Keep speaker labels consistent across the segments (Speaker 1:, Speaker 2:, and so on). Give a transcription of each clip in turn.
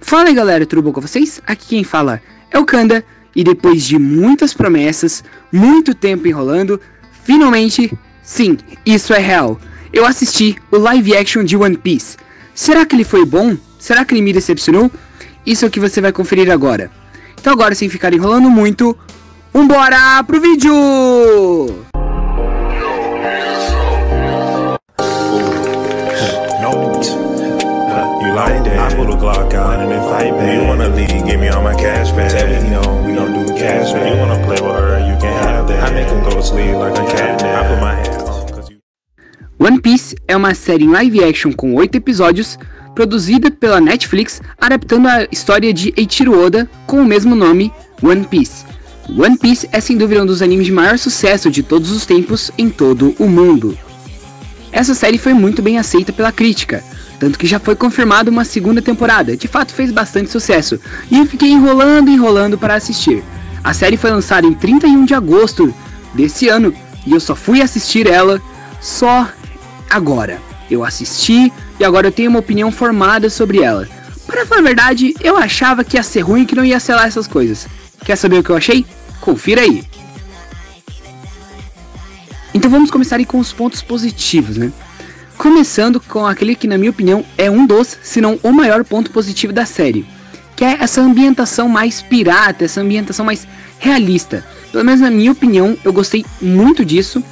Speaker 1: Fala aí galera, tudo bom com vocês? Aqui quem fala é o Kanda, e depois de muitas promessas, muito tempo enrolando, finalmente, sim, isso é real. Eu assisti o live action de One Piece. Será que ele foi bom? Será que ele me decepcionou? Isso é o que você vai conferir agora. Então agora, sem ficar enrolando muito, vambora pro vídeo!
Speaker 2: Like that. I pull a Glock out and then fight back. You wanna leave, give me all my cash back. Tell me we don't do cash back. You wanna play with her, you can have that. I make him go to sleep like a cat. I put my hands on cause you...
Speaker 1: One Piece é uma série em live action com 8 episódios, produzida pela Netflix, adaptando a história de Eiichiro Oda com o mesmo nome, One Piece. One Piece é sem dúvida um dos animes de maior sucesso de todos os tempos em todo o mundo. Essa série foi muito bem aceita pela crítica, tanto que já foi confirmada uma segunda temporada, de fato fez bastante sucesso, e eu fiquei enrolando para assistir. A série foi lançada em 31 de agosto desse ano, e eu só fui assistir ela só agora. Eu assisti, e agora eu tenho uma opinião formada sobre ela. Para falar a verdade, eu achava que ia ser ruim, que não ia ser lá essas coisas. Quer saber o que eu achei? Confira aí. Então vamos começar aí com os pontos positivos, né? Começando com aquele que, na minha opinião, é um dos, se não o maior ponto positivo da série, que é essa ambientação mais pirata, essa ambientação mais realista. Pelo menos na minha opinião, eu gostei muito disso,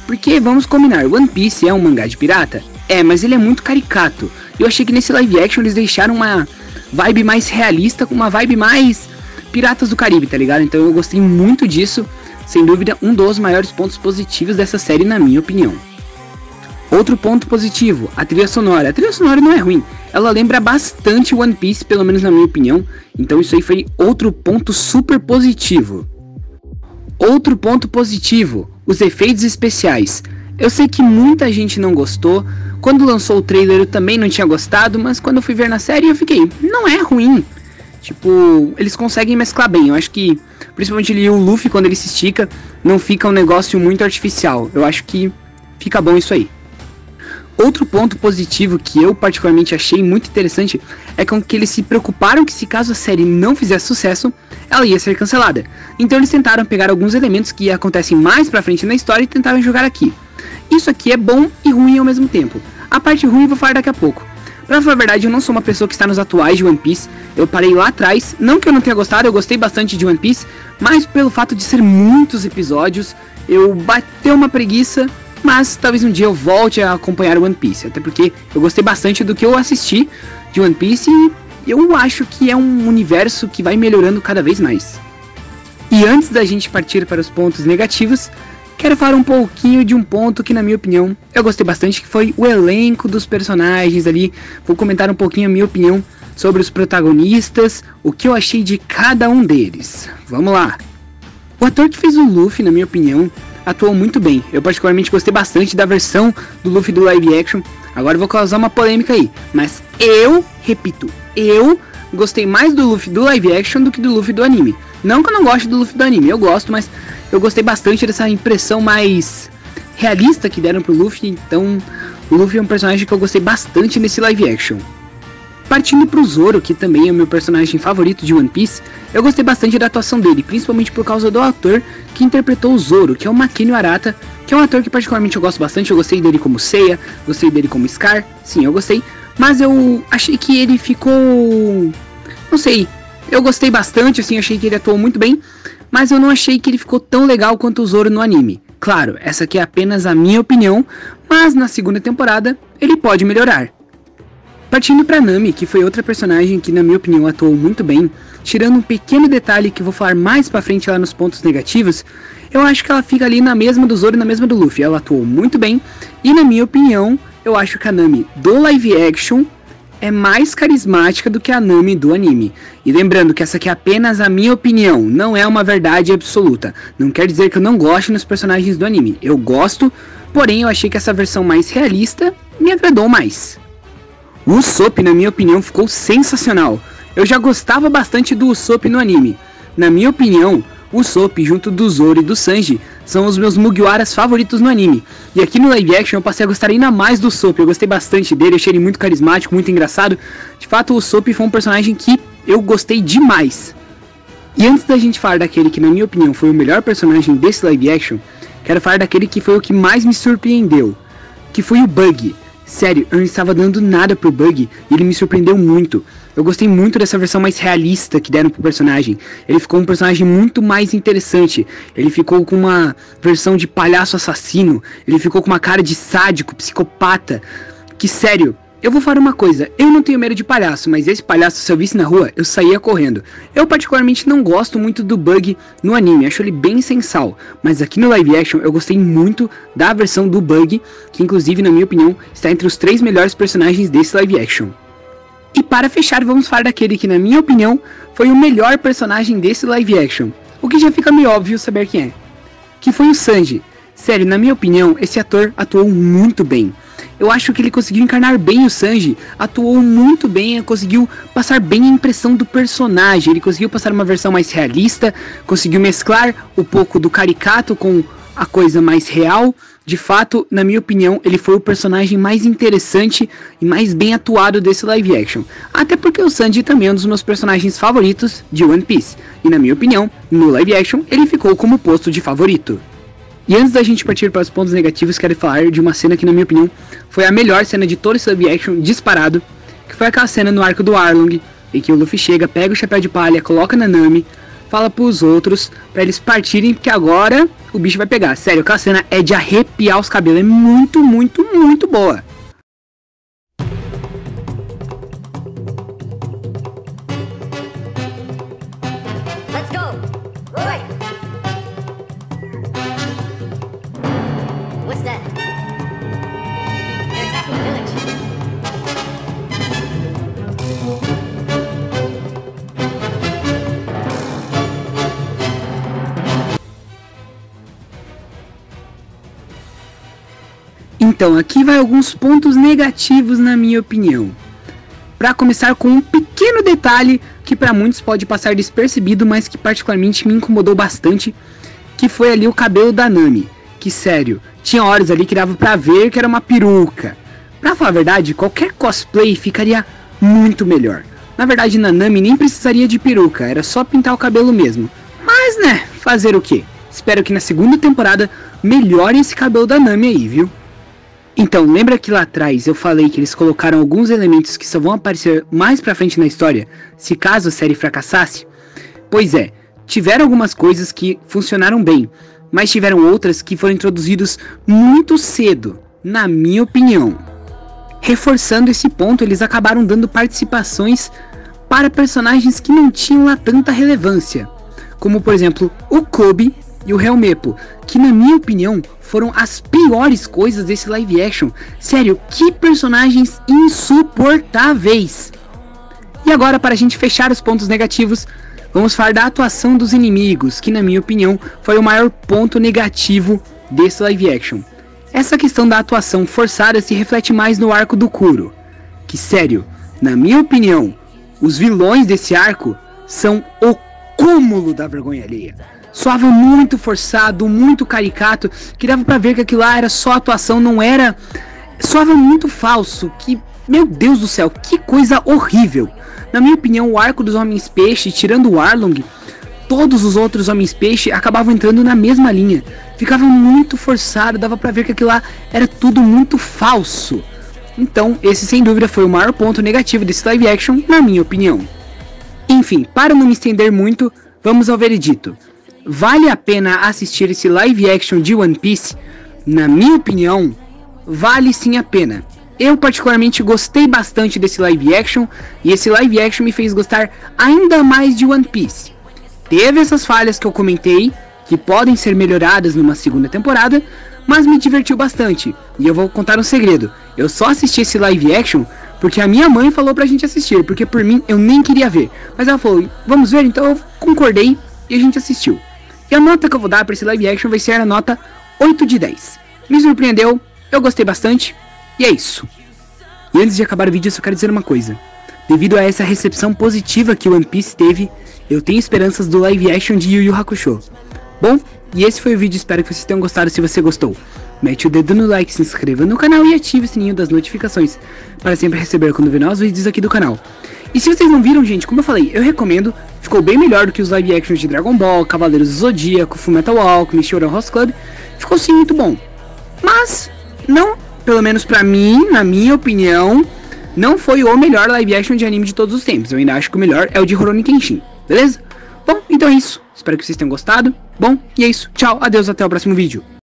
Speaker 1: porque vamos combinar, One Piece é um mangá de pirata? É, mas ele é muito caricato. Eu achei que nesse live action eles deixaram uma vibe mais realista, com uma vibe mais Piratas do Caribe, tá ligado? Então eu gostei muito disso, sem dúvida um dos maiores pontos positivos dessa série, na minha opinião. Outro ponto positivo, a trilha sonora. A trilha sonora não é ruim, ela lembra bastante One Piece, pelo menos na minha opinião. Então isso aí foi outro ponto super positivo. Outro ponto positivo, os efeitos especiais. Eu sei que muita gente não gostou. Quando lançou o trailer eu também não tinha gostado, mas quando eu fui ver na série eu fiquei, não é ruim. Tipo, eles conseguem mesclar bem. Eu acho que, principalmente ali o Luffy, quando ele se estica, não fica um negócio muito artificial. Eu acho que fica bom isso aí. Outro ponto positivo que eu particularmente achei muito interessante é com que eles se preocuparam que, se caso a série não fizesse sucesso, ela ia ser cancelada. Então eles tentaram pegar alguns elementos que acontecem mais pra frente na história e tentaram jogar aqui. Isso aqui é bom e ruim ao mesmo tempo. A parte ruim eu vou falar daqui a pouco. Pra falar a verdade, eu não sou uma pessoa que está nos atuais de One Piece. Eu parei lá atrás, não que eu não tenha gostado, eu gostei bastante de One Piece, mas pelo fato de ser muitos episódios, eu bateu uma preguiça. Mas talvez um dia eu volte a acompanhar One Piece, até porque eu gostei bastante do que eu assisti de One Piece e eu acho que é um universo que vai melhorando cada vez mais. E antes da gente partir para os pontos negativos, quero falar um pouquinho de um ponto que, na minha opinião, eu gostei bastante, que foi o elenco dos personagens ali. Vou comentar um pouquinho a minha opinião sobre os protagonistas, o que eu achei de cada um deles. Vamos lá! O ator que fez o Luffy, na minha opinião, atuou muito bem. Eu particularmente gostei bastante da versão do Luffy do live action. Agora eu vou causar uma polêmica aí, mas eu gostei mais do Luffy do live action do que do Luffy do anime. Não que eu não goste do Luffy do anime, eu gosto, mas eu gostei bastante dessa impressão mais realista que deram pro Luffy. Então o Luffy é um personagem que eu gostei bastante nesse live action. Partindo pro Zoro, que também é o meu personagem favorito de One Piece, eu gostei bastante da atuação dele, principalmente por causa do ator que interpretou o Zoro, que é o Makino Arata, que é um ator que particularmente eu gosto bastante. Eu gostei dele como Seiya, gostei dele como Scar, sim, eu gostei, mas eu achei que ele ficou, não sei, eu gostei bastante, assim, achei que ele atuou muito bem, mas eu não achei que ele ficou tão legal quanto o Zoro no anime. Claro, essa aqui é apenas a minha opinião, mas na segunda temporada ele pode melhorar. Partindo pra Nami, que foi outra personagem que, na minha opinião, atuou muito bem, tirando um pequeno detalhe que eu vou falar mais pra frente lá nos pontos negativos, eu acho que ela fica ali na mesma do Zoro e na mesma do Luffy. Ela atuou muito bem, e na minha opinião, eu acho que a Nami do live action é mais carismática do que a Nami do anime. E lembrando que essa aqui é apenas a minha opinião, não é uma verdade absoluta. Não quer dizer que eu não goste nos personagens do anime. Eu gosto, porém eu achei que essa versão mais realista me agradou mais. O Usopp, na minha opinião, ficou sensacional. Eu já gostava bastante do Usopp no anime. Na minha opinião, O Usopp, junto do Zoro e do Sanji, são os meus Mugiwaras favoritos no anime. E aqui no live action eu passei a gostar ainda mais do Usopp. Eu gostei bastante dele, achei ele muito carismático, muito engraçado. De fato, o Usopp foi um personagem que eu gostei demais. E antes da gente falar daquele que, na minha opinião, foi o melhor personagem desse live action, quero falar daquele que foi o que mais me surpreendeu, que foi o Bug. Sério, eu não estava dando nada pro Bug e ele me surpreendeu muito. Eu gostei muito dessa versão mais realista que deram pro personagem. Ele ficou um personagem muito mais interessante. Ele ficou com uma versão de palhaço assassino. Ele ficou com uma cara de sádico, psicopata. Que sério, eu vou falar uma coisa. Eu não tenho medo de palhaço, mas esse palhaço, se eu visse na rua, eu saía correndo. Eu particularmente não gosto muito do Bug no anime. Acho ele bem sem sal. Mas aqui no live action eu gostei muito da versão do Bug, que inclusive, na minha opinião, está entre os 3 melhores personagens desse live action. E para fechar, vamos falar daquele que, na minha opinião, foi o melhor personagem desse live action. O que já fica meio óbvio saber quem é. Que foi o Sanji. Sério, na minha opinião, esse ator atuou muito bem. Eu acho que ele conseguiu encarnar bem o Sanji, atuou muito bem, conseguiu passar bem a impressão do personagem. Ele conseguiu passar uma versão mais realista, conseguiu mesclar um pouco do caricato com a coisa mais real. De fato, na minha opinião, ele foi o personagem mais interessante e mais bem atuado desse live action. Até porque o Sanji também é um dos meus personagens favoritos de One Piece. E na minha opinião, no live action, ele ficou como posto de favorito. E antes da gente partir para os pontos negativos, quero falar de uma cena que, na minha opinião, foi a melhor cena de todo esse live action disparado. Que foi aquela cena no arco do Arlong, em que o Luffy chega, pega o chapéu de palha, coloca na Nami, fala pros outros pra eles partirem, porque agora o bicho vai pegar. Sério, aquela cena é de arrepiar os cabelos, é muito, muito, muito boa.
Speaker 3: Let's go! Roy! What's that? They're attacking the village.
Speaker 1: Então, aqui vai alguns pontos negativos na minha opinião. Para começar com um pequeno detalhe que para muitos pode passar despercebido, mas que particularmente me incomodou bastante, que foi ali o cabelo da Nami. Que sério, tinha horas ali que dava pra ver que era uma peruca. Pra falar a verdade, qualquer cosplay ficaria muito melhor. Na verdade, na Nami nem precisaria de peruca, era só pintar o cabelo mesmo. Mas né, fazer o quê? Espero que na segunda temporada melhore esse cabelo da Nami aí, viu? Então, lembra que lá atrás eu falei que eles colocaram alguns elementos que só vão aparecer mais pra frente na história, se caso a série fracassasse? Pois é, tiveram algumas coisas que funcionaram bem, mas tiveram outras que foram introduzidas muito cedo, na minha opinião. Reforçando esse ponto, eles acabaram dando participações para personagens que não tinham lá tanta relevância, como por exemplo o Kobe e o Helmeppo, que na minha opinião foram as piores coisas desse live action. Sério, que personagens insuportáveis. E agora, para a gente fechar os pontos negativos, vamos falar da atuação dos inimigos, que na minha opinião foi o maior ponto negativo desse live action. Essa questão da atuação forçada se reflete mais no arco do Kuro, que sério, na minha opinião, os vilões desse arco são o cúmulo da vergonha alheia. Soava muito forçado, muito caricato, que dava pra ver que aquilo lá era só atuação, não era... Soava muito falso, que... Meu Deus do céu, que coisa horrível. Na minha opinião, o arco dos Homens-Peixe, tirando o Arlong, todos os outros Homens-Peixe acabavam entrando na mesma linha. Ficava muito forçado, dava pra ver que aquilo lá era tudo muito falso. Então, esse sem dúvida foi o maior ponto negativo desse live action, na minha opinião. Enfim, para não me estender muito, vamos ao veredito. Vale a pena assistir esse live action de One Piece? Na minha opinião, vale sim a pena. Eu particularmente gostei bastante desse live action, e esse live action me fez gostar ainda mais de One Piece. Teve essas falhas que eu comentei, que podem ser melhoradas numa segunda temporada, mas me divertiu bastante. E eu vou contar um segredo, eu só assisti esse live action porque a minha mãe falou pra gente assistir, porque por mim eu nem queria ver. Mas ela falou, vamos ver? Então eu concordei e a gente assistiu. E a nota que eu vou dar pra esse live action vai ser a nota 8 de 10. Me surpreendeu, eu gostei bastante, e é isso. E antes de acabar o vídeo, eu só quero dizer uma coisa. Devido a essa recepção positiva que One Piece teve, eu tenho esperanças do live action de Yu Yu Hakusho. Bom, e esse foi o vídeo, espero que vocês tenham gostado. Se você gostou, mete o dedo no like, se inscreva no canal e ative o sininho das notificações para sempre receber quando vier novos vídeos aqui do canal. E se vocês não viram, gente, como eu falei, eu recomendo. Ficou bem melhor do que os live actions de Dragon Ball, Cavaleiros do Zodíaco, Fullmetal Alchemist, Ouran House Club. Ficou sim muito bom. Mas, não, pelo menos pra mim, na minha opinião, não foi o melhor live action de anime de todos os tempos. Eu ainda acho que o melhor é o de Rurouni Kenshin, beleza? Bom, então é isso. Espero que vocês tenham gostado. Bom, e é isso. Tchau, adeus, até o próximo vídeo.